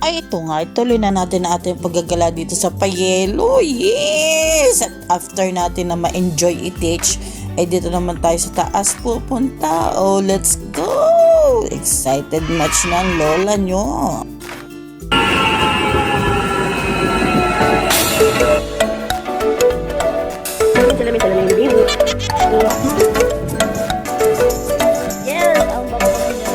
Ay, ito nga, ituloy na natin ang ating paggagala dito sa Payelo. Yes! At after natin na ma-enjoy i-teach, ay dito naman tayo sa taas pupunta. Oh, let's go! Excited much ng lola nyo. Salamin biru. Yes, ang bango niya.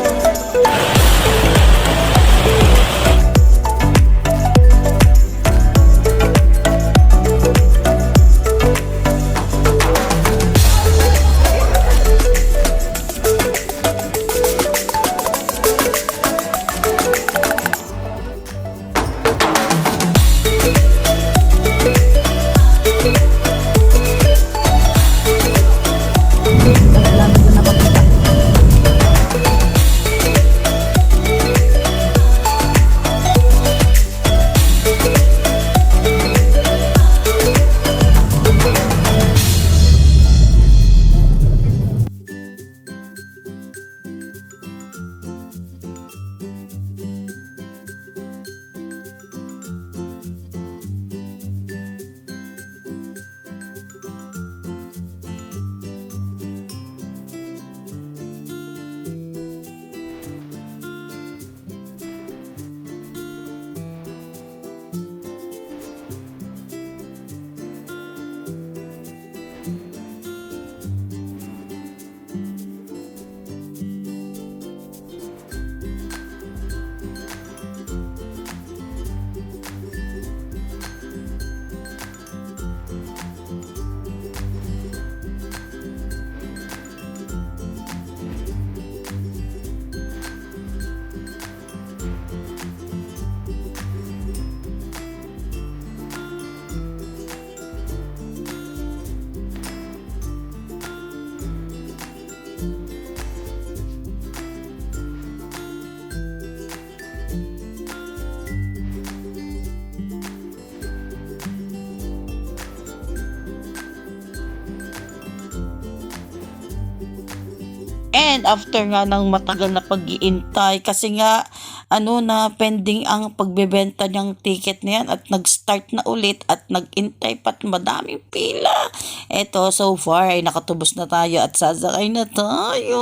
And after nga ng matagal na pag-iintay, kasi nga na pending ang pagbebenta niyang ticket na yan at nag-start na ulit at nag-intay pa't madaming pila. Eto, so far ay nakatubos na tayo at sasakay na tayo.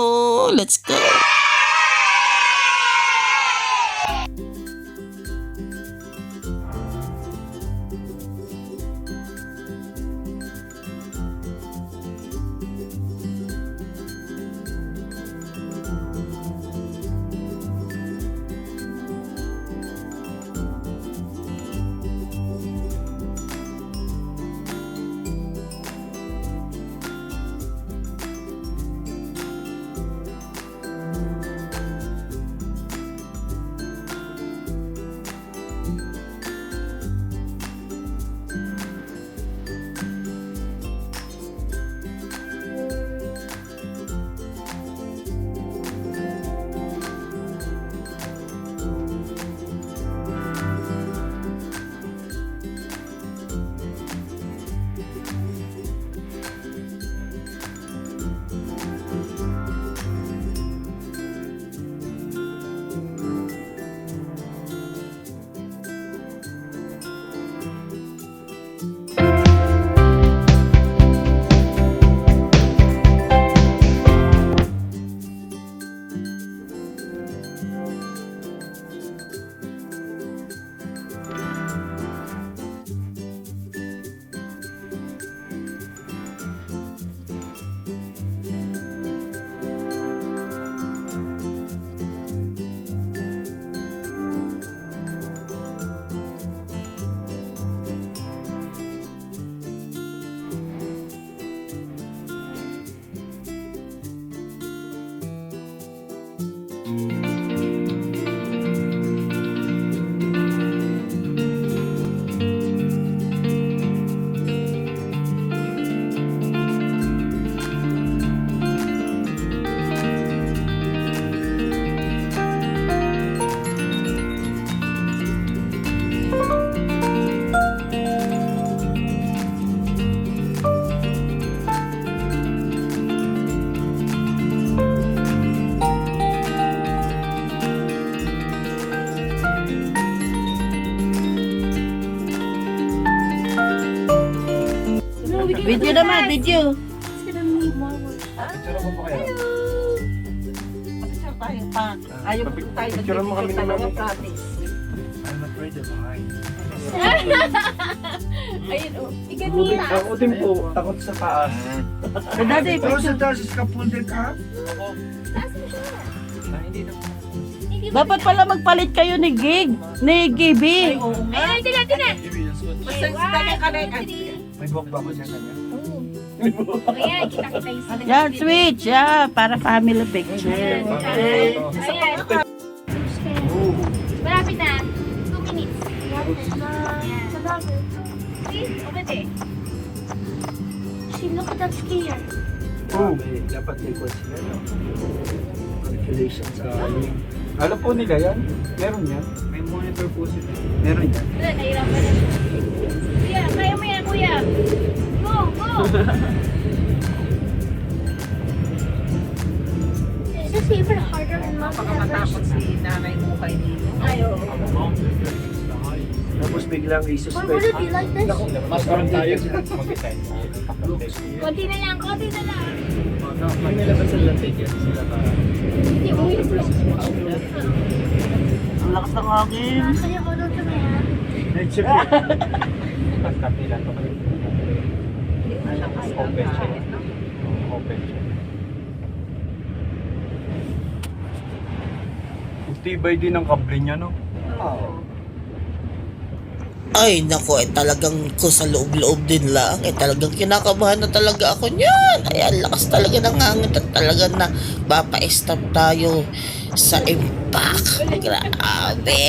Let's go! Video naman, video. It's gonna need more work. Picture mo pa kaya? Picture tayo pa. Ayaw ko tayo Picture mo kami nag-picture naman. tayo practice. I'm afraid of heights. Ayun, oh. Bubig Iganita. ako din po, takot sa taas. Dati, Pero sa taas is kapundin ka? Taas mo siya. Hindi na. Hindi ba dapat pala magpalit kayo ni Gig. Ni Gibi. Ay, tingnan, tingnan. Basta May buhok ba ako dyan kanya? Ayan, kita-kita yung sila. Yan, switch. Yan, para family picture. Ayan. Malapit na. 2 minutes. Ayan. See? Umete. She look at that skier. Dapat may kwan sila, no? Calculation sa alam po nila yan? Meron yan? May monitor po sila. Meron yan? Wala, nahirapan na siya. Kuya, kaya mo yan, kuya. Go, go. Is this even harder than Mount Everest? si nanay mo kayo dito. Ayo. Tapos biglang Why would i-suspect. it be like this? Mas karoon tayo. Konti na lang, konti na lang. May nilabas sa latig yan. Sila ka. Hindi, uwi. Ang lakas ng hangin. Kaya ko doon sa maya. Nature. Pagkapila to. Open siya. Open siya. Tibay din ang kable niya, no? Ay, nako, talagang ko sa loob-loob din lang. Talagang kinakabahan na talaga ako niyan. Ay, ang lakas talaga ng hangin at talaga na mapa-stop tayo sa impact. Grabe.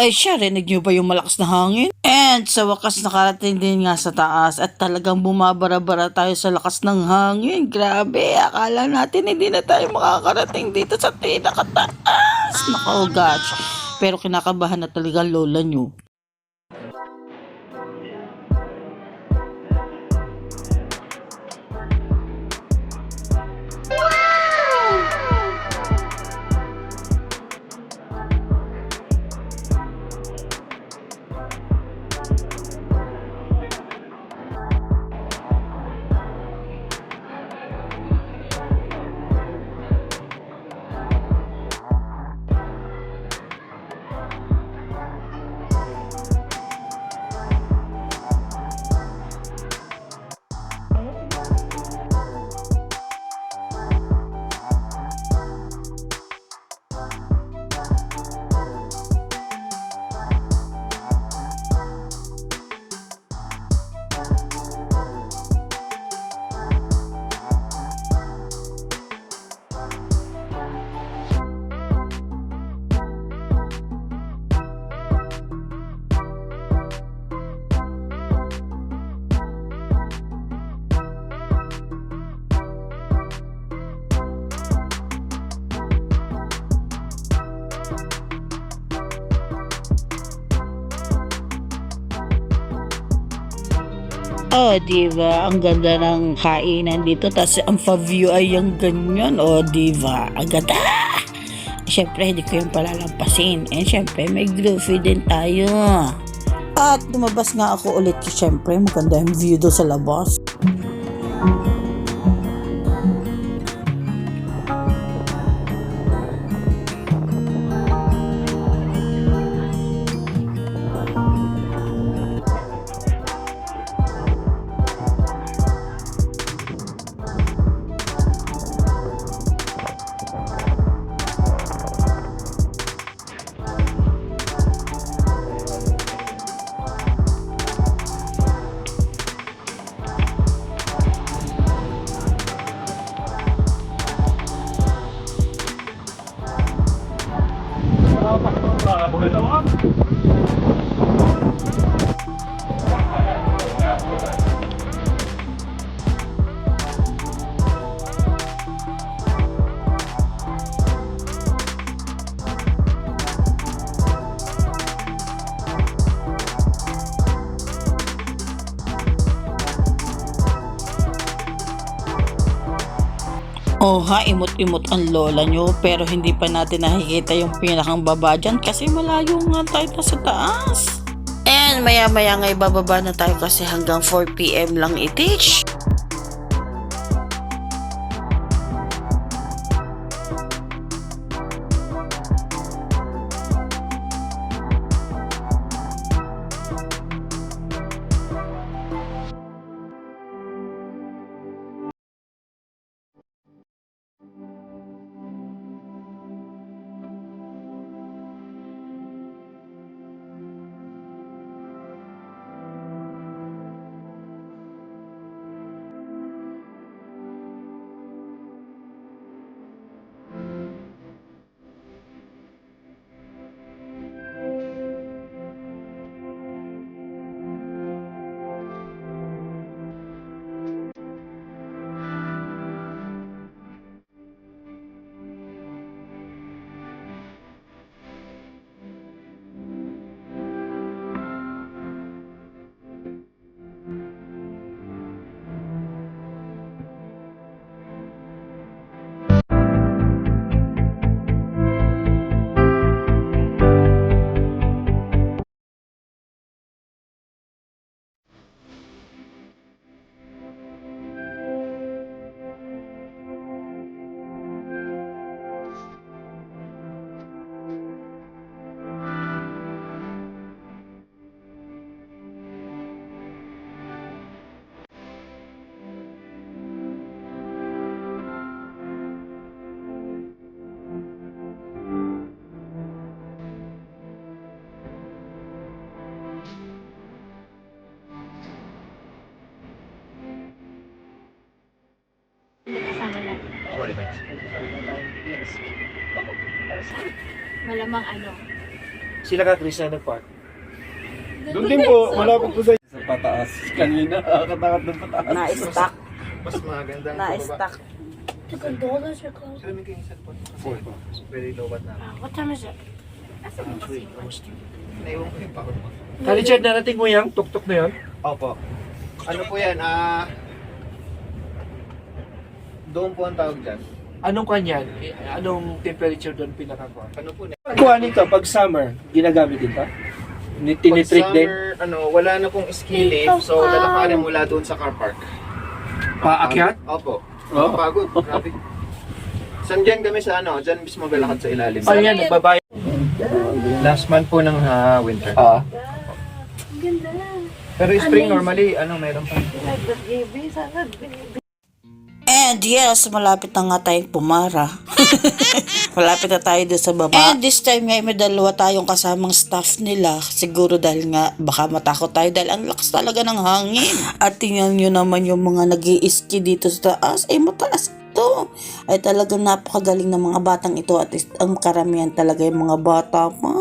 Ay siya, rinig niyo ba yung malakas na hangin? And sa wakas nakarating din nga sa taas at talagang bumabara-bara tayo sa lakas ng hangin. Grabe, akala natin hindi na tayo makakarating dito sa pinakataas. Nako gosh, pero kinakabahan na talaga ang lola niyo. Oh, diba? Ang ganda ng kainan dito. Tapos ang pa-view ay yung ganyan. Oh, diba? Ang ganda! Siyempre, hindi ko yung palalampasin. And siyempre, may groovy din tayo. At lumabas nga ako ulit. Siyempre, maganda yung view doon sa labas. Oh ha, imot-imot ang lola nyo pero hindi pa natin nakikita yung pinakang baba dyan kasi malayo nga tayo na sa taas. And maya-maya nga ibababa na tayo kasi hanggang 4 PM lang i-teach. Kasama natin. Malamang ano. Sila ka, Chris, na nagpark? Doon din po, malapit po sa pataas. Kanina, katakat ng pataas. Na-stuck. Mas maganda. Na-stuck. The gondolas are closed. Sila may kayong cellphone. Very low bat na. What time is it? Naiwan ko yung pakot mo. Richard, narating mo yung tuk-tuk na yun? Opo. Ano po yan? Doon po ang tawag dyan. Anong kanyan? Anong temperature doon pinakakuha? Ano po na? Kuha nito, pag summer, ginagamit din to? Tinitreat din? Wala na pong ski lift, so lalakarin mula doon sa car park. Paakyat? Opo. Oh. Pagod. Grabe. Saan dyan kami sa dyan mismo galakad sa ilalim. Oh, yan, nagbabayad. Last month po ng winter. Ah. Ganda. Pero spring normally, meron pa. And yes, malapit na nga tayong pumara. Malapit na tayo doon sa baba. And this time nga, may dalawa tayong kasamang staff nila. Siguro dahil nga, baka matakot tayo dahil ang lakas talaga ng hangin. At tingnan nyo naman yung mga nag-i-ski dito sa taas. Ay, mataas ito. Ay talagang napakagaling ng mga batang ito. At ang karamihan talaga yung mga bata pa.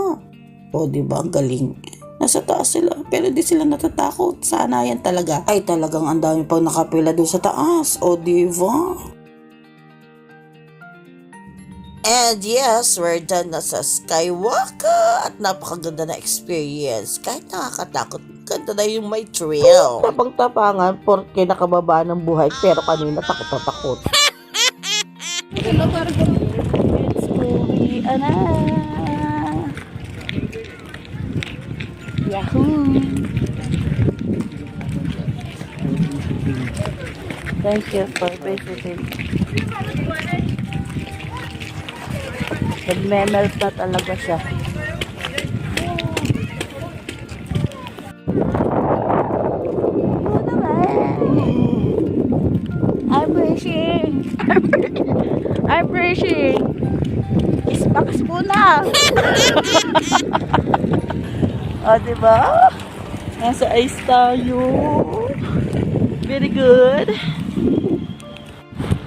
O, diba? Ang galing. Nasa taas sila, pero di sila natatakot. Sana yan talaga. Ay talagang ang dami pang nakapila doon sa taas. O diba? And yes, we're done na sa Skywalker. At napakaganda na experience. Kahit nakakatakot, ganda na yung may thrill. Tapang-tapangan porke nakababa ng buhay, pero kanina takot na takot. Let's go. Yahoo! Thank you for visiting. Nagme-melt na talaga siya. I'm breathing. I'm breathing. Ispakas po na. O, diba? Nasa ice tayo. Very good.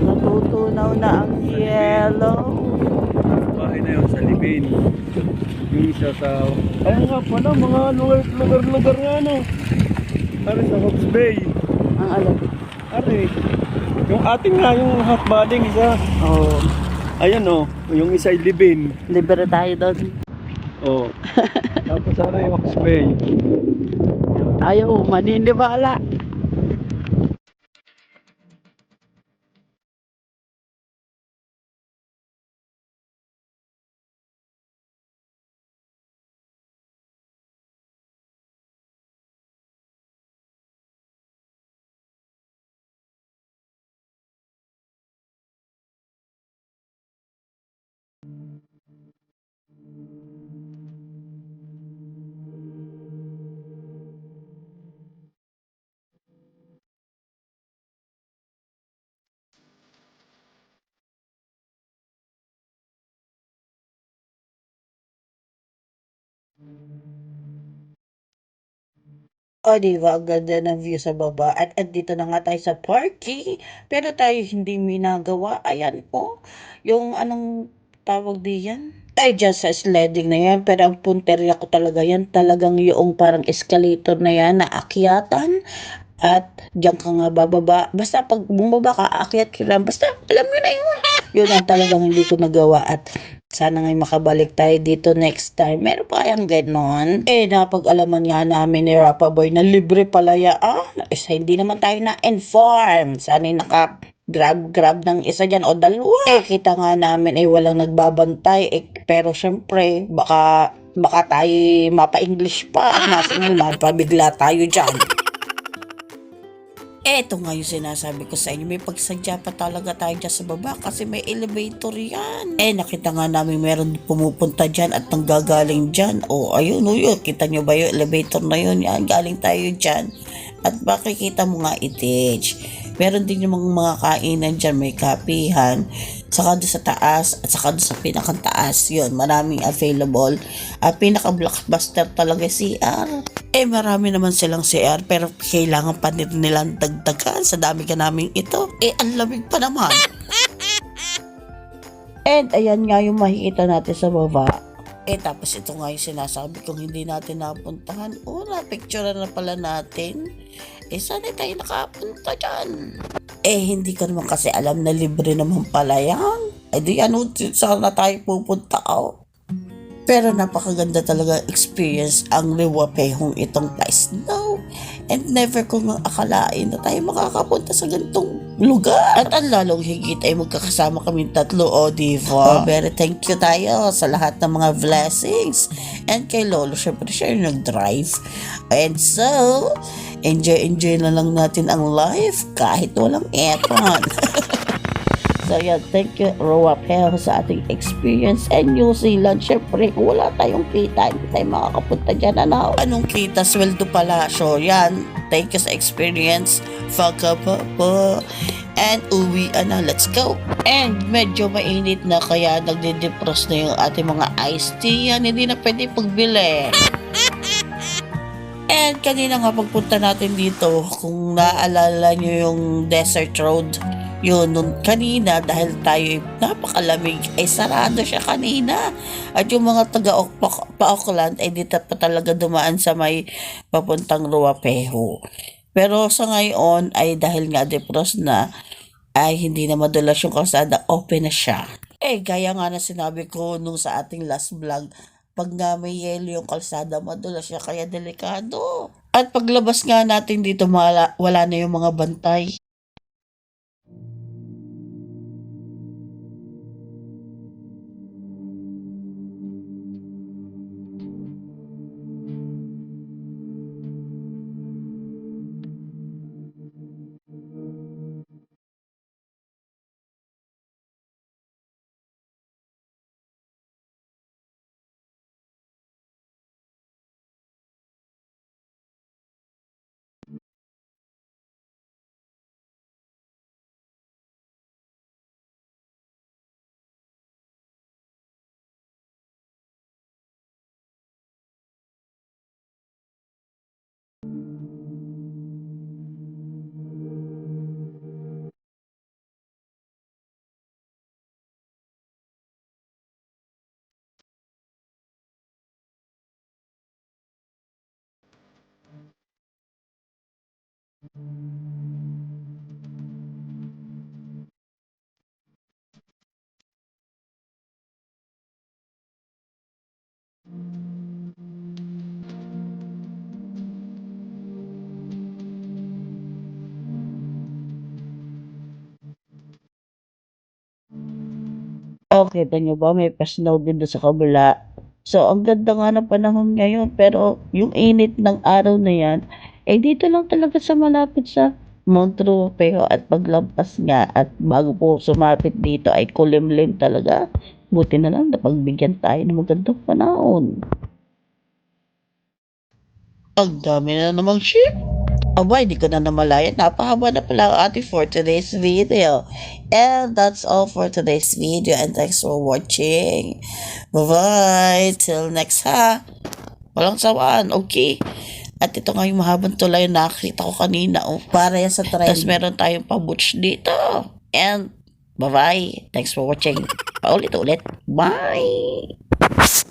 Natutunaw na ang yellow. Bahay na yun sa Libin. Yung isa sa... Ayun nga pala, mga lugar nga Pare sa Hawks Bay. Ang alam. Pare, yung ating nga yung half badding isa. Oh, Ayan yung isa ay Libin. libre tayo doon. Oh. Tapos yung Hawks Bay. Ayaw, maniniwala. O, di ba? Ang ganda ng view sa baba. At andito na nga tayo sa parking. Pero tayo hindi minagawa. Ayan po. Yung anong tawag diyan? Ay, dyan sa sledding na yan. Pero ang punteriya ko talaga yan. Talagang yung parang escalator na yan na akyatan. At diyan ka nga bababa. Basta pag bumaba ka, aakyat ka lang. Basta alam mo na yun. Yun ang talagang hindi ko nagawa. At sana nga'y makabalik tayo dito next time. Meron pa kayang ganon? Napag-alaman nga namin ni Rapa Boy na libre pala hindi naman tayo na-inform. Sana'y grab ng isa dyan o dalawa. Kita nga namin walang nagbabantay. Pero syempre, baka tayo mapa-English pa. Masingal, mapabigla tayo dyan. Eto nga yung sinasabi ko sa inyo, may pagsadya pa talaga tayo dyan sa baba kasi may elevator yan. Nakita nga namin meron pumupunta dyan at nanggagaling dyan. Ayun, yun. Kita nyo ba yung elevator na yun? Yan, galing tayo dyan. At makikita mo nga itage. Meron din yung mga kainan dyan, may kapihan. Saka doon sa taas at saka doon sa pinakataas. Yun, maraming available. At pinaka-blockbuster talaga CR. Marami naman silang CR pero kailangan pa nilang dagdagan sa dami ka namin ito. Ang lamig pa naman. And ayan nga yung makikita natin sa baba. Tapos ito nga yung sinasabi kong hindi natin napuntahan. Picture na pala natin. Saan tayo nakapunta dyan? Hindi ko naman kasi alam na libre naman pala yan. Saan na tayo pupunta? Pero napakaganda talaga experience ang Liwapehong itong place. No, and never ko nang akalain na tayo makakapunta sa ganitong lugar. At ang lalong higit ay magkakasama kami tatlo, diva? Very thank you tayo sa lahat ng mga blessings. And kay Lolo, syempre siya yung nag-drive. And so, enjoy na lang natin ang life kahit walang aircon. So yan, thank you Liwapehong sa ating experience. And New Zealand, syempre kung wala tayong kita, hindi tayo makakapunta dyan. Anong kita? Sweldo pala. So yan, thank you sa experience. Fuck up po. And uwi na, let's go. And medyo mainit na kaya nagde-defrost na yung ating mga iced tea. Yan, hindi na pwede pagbili. And kanina nga pagpunta natin dito, kung naaalala nyo yung Desert Road, yun, nun kanina dahil tayo napakalamig, sarado siya kanina. At yung mga taga-Auckland ay dito pa talaga dumaan sa may papuntang Liwapeho. Pero sa ngayon ay dahil nga defrost na, ay hindi na madulas yung kalsada, open na siya. Gaya nga na sinabi ko nung sa ating last vlog, pag nga may yelo yung kalsada, madulas siya, kaya delikado. At paglabas nga natin dito, wala na yung mga bantay. Kita nyo ba? May pa-snow din doon sa kabila. So, ang ganda nga ng panahon ngayon. Pero, yung init ng araw na yan, dito lang talaga sa malapit sa Mount Liwapehong. At paglampas nga, at bago po sumapit dito, ay kulimlim talaga. Buti na lang, napagbigyan tayo ng magandang panahon. Ang dami na namang ship. Hindi ko na namalayan. Napahaba na pala ang ating for today's video. And that's all for today's video. And thanks for watching. Bye-bye. Till next ha. Walang sawaan, okay? At ito nga yung mahabang tulay na nakita ko kanina, oh. Para yan sa trend. Tapos meron tayong pa-butch dito. And bye-bye. Thanks for watching. Paulit-ulit. Bye!